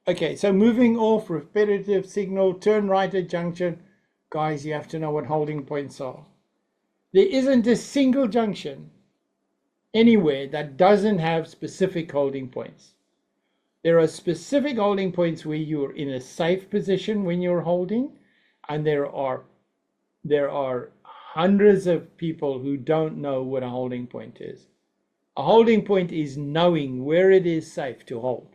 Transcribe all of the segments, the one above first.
Okay, so moving off, repetitive signal, turn right at junction. Guys, you have to know what holding points are. There isn't a single junction anywhere that doesn't have specific holding points. There are specific holding points where you're in a safe position when you're holding, and there are hundreds of people who don't know what a holding point is. A holding point is knowing where it is safe to hold.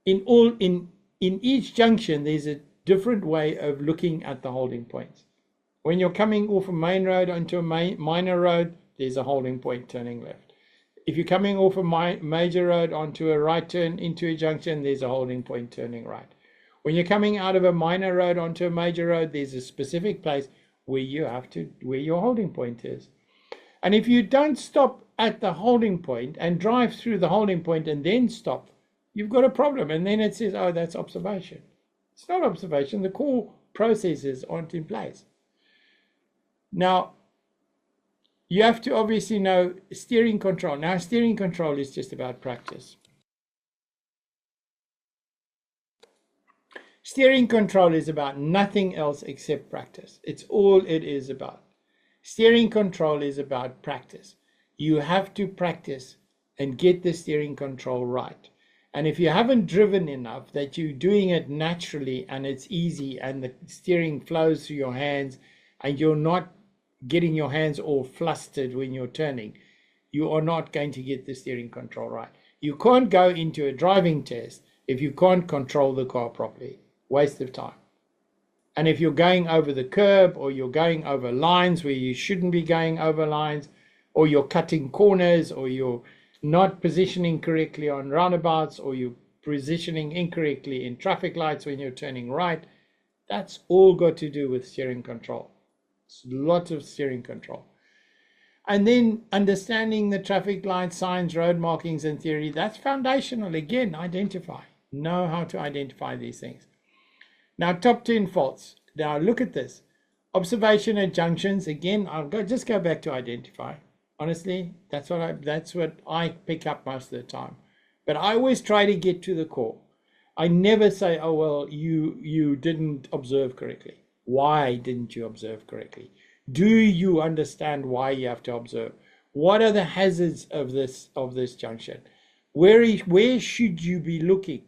In each junction, there's a different way of looking at the holding points. When you're coming off a main road onto a minor road, there's a holding point turning left. If you're coming off a major road onto a right turn into a junction, there's a holding point turning right. When you're coming out of a minor road onto a major road, there's a specific place where your holding point is. And if you don't stop at the holding point and drive through the holding point and then stop, you've got a problem. And then it says, oh, that's observation. It's not observation. The core processes aren't in place. Now, you have to obviously know steering control. Now, steering control is just about practice. Steering control is about nothing else except practice. It's all it is about. Steering control is about practice. You have to practice and get the steering control right. And if you haven't driven enough that you're doing it naturally and it's easy and the steering flows through your hands and you're not getting your hands all flustered when you're turning, you are not going to get the steering control right. You can't go into a driving test if you can't control the car properly. Waste of time. And if you're going over the curb or you're going over lines where you shouldn't be going over lines, or you're cutting corners, or you're not positioning correctly on roundabouts, or you're positioning incorrectly in traffic lights when you're turning right, that's all got to do with steering control. It's lots of steering control. And then understanding the traffic light signs, road markings and theory, that's foundational. Again, identify. Know how to identify these things. Now, top 10 faults. Now, look at this. Observation at junctions. Again, just go back to identify. Honestly, that's what I pick up most of the time. But I always try to get to the core. I never say, oh, well, you didn't observe correctly. Why didn't you observe correctly? Do you understand why you have to observe? What are the hazards of this junction? Where should you be looking?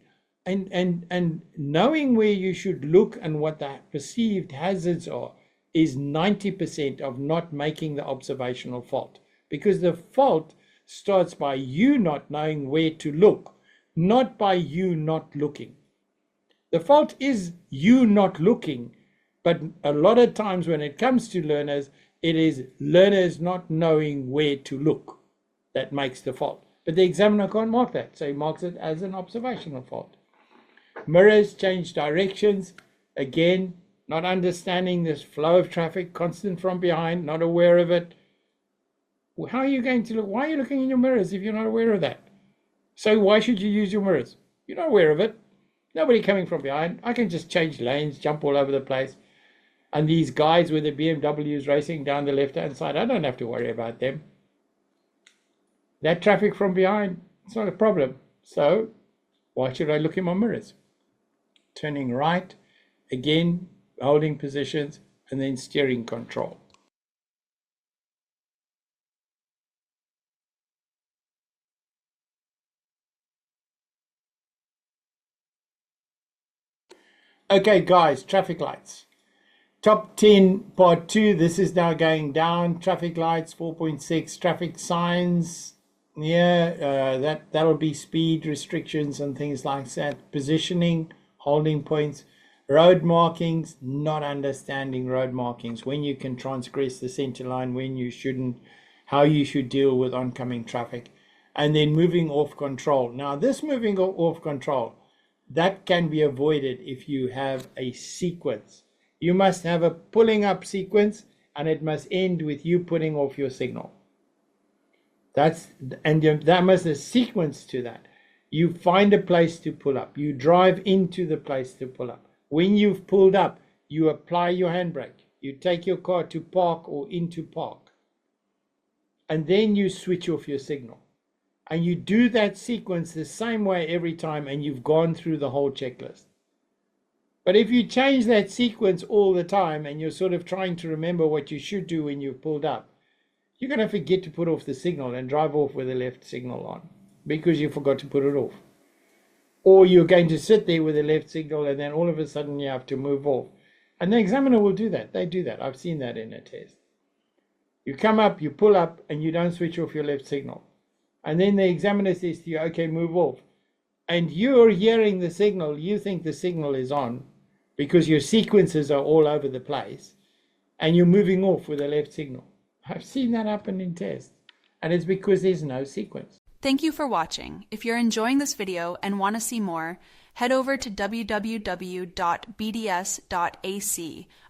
And knowing where you should look and what the perceived hazards are is 90% of not making the observational fault. Because the fault starts by you not knowing where to look, not by you not looking. The fault is you not looking, but a lot of times when it comes to learners, it is learners not knowing where to look that makes the fault. But the examiner can't mark that, so he marks it as an observational fault. Mirrors change directions. Again, not understanding this flow of traffic, constant from behind, not aware of it. How are you going to look? Why are you looking in your mirrors if you're not aware of that? So why should you use your mirrors? You're not aware of it. Nobody coming from behind. I can just change lanes, jump all over the place. And these guys with the BMWs racing down the left-hand side, I don't have to worry about them. That traffic from behind, it's not a problem. So why should I look in my mirrors? Turning right, again, holding positions, and then steering control. Okay, guys, traffic lights. Top 10, part 2. This is now going down. Traffic lights, 4.6. Traffic signs. Yeah, that'll be speed restrictions and things like that. Positioning, holding points. Road markings, not understanding road markings. When you can transgress the center line, when you shouldn't. How you should deal with oncoming traffic. And then moving off control. Now, this moving off control, that can be avoided if you have a sequence. You must have a pulling up sequence, and it must end with you putting off your signal. That must a sequence to that. You find a place to pull up. You drive into the place to pull up. When you've pulled up, you apply your handbrake. You take your car to park or into park. and then you switch off your signal. And you do that sequence the same way every time, and you've gone through the whole checklist. But if you change that sequence all the time and you're sort of trying to remember what you should do when you've pulled up, you're going to forget to put off the signal and drive off with the left signal on because you forgot to put it off. Or you're going to sit there with the left signal and then all of a sudden you have to move off. And the examiner will do that. They do that. I've seen that in a test. You come up, you pull up, and you don't switch off your left signal. And then the examiner says to you, okay, move off. And you're hearing the signal. You think the signal is on because your sequences are all over the place and you're moving off with the left signal. I've seen that happen in tests. And it's because there's no sequence. Thank you for watching. If you're enjoying this video and want to see more, head over to www.bds.ac,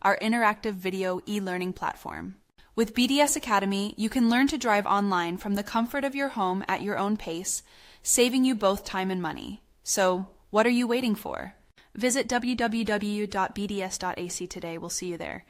our interactive video e-learning platform. With BDS Academy, you can learn to drive online from the comfort of your home at your own pace, saving you both time and money. So, what are you waiting for? Visit www.bds.ac today. We'll see you there.